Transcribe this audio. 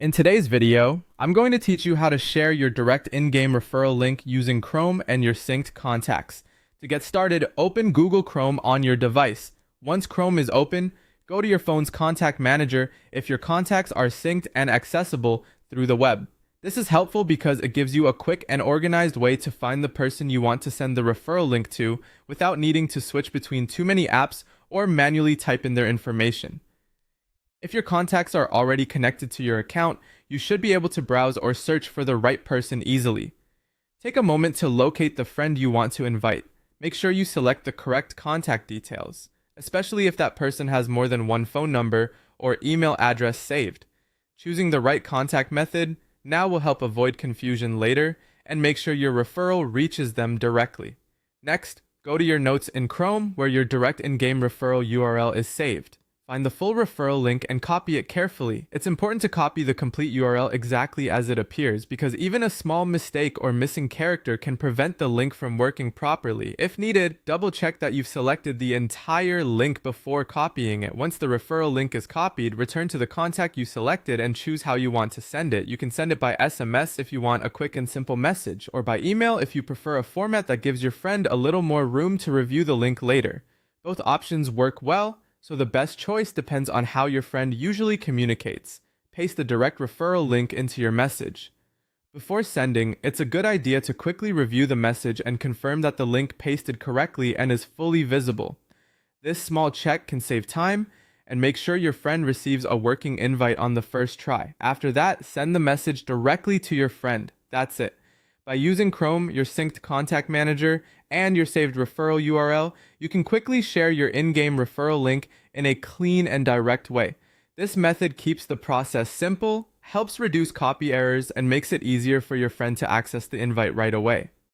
In today's video, I'm going to teach you how to share your direct in-game referral link using Chrome and your synced contacts. To get started, open Google Chrome on your device. Once Chrome is open, go to your phone's contact manager if your contacts are synced and accessible through the web. This is helpful because it gives you a quick and organized way to find the person you want to send the referral link to without needing to switch between too many apps or manually type in their information. If your contacts are already connected to your account, you should be able to browse or search for the right person easily. Take a moment to locate the friend you want to invite. Make sure you select the correct contact details, especially if that person has more than one phone number or email address saved. Choosing the right contact method now will help avoid confusion later and make sure your referral reaches them directly. Next, go to your notes in Chrome where your direct in-game referral URL is saved. Find the full referral link and copy it carefully. It's important to copy the complete URL exactly as it appears because even a small mistake or missing character can prevent the link from working properly. If needed, double check that you've selected the entire link before copying it. Once the referral link is copied, return to the contact you selected and choose how you want to send it. You can send it by SMS if you want a quick and simple message, or by email if you prefer a format that gives your friend a little more room to review the link later. Both options work well, so the best choice depends on how your friend usually communicates. Paste the direct referral link into your message. Before sending, it's a good idea to quickly review the message and confirm that the link pasted correctly and is fully visible. This small check can save time and make sure your friend receives a working invite on the first try. After that, send the message directly to your friend. That's it. By using Chrome, your synced contact manager, and your saved referral URL, you can quickly share your in-game referral link in a clean and direct way. This method keeps the process simple, helps reduce copy errors, and makes it easier for your friend to access the invite right away.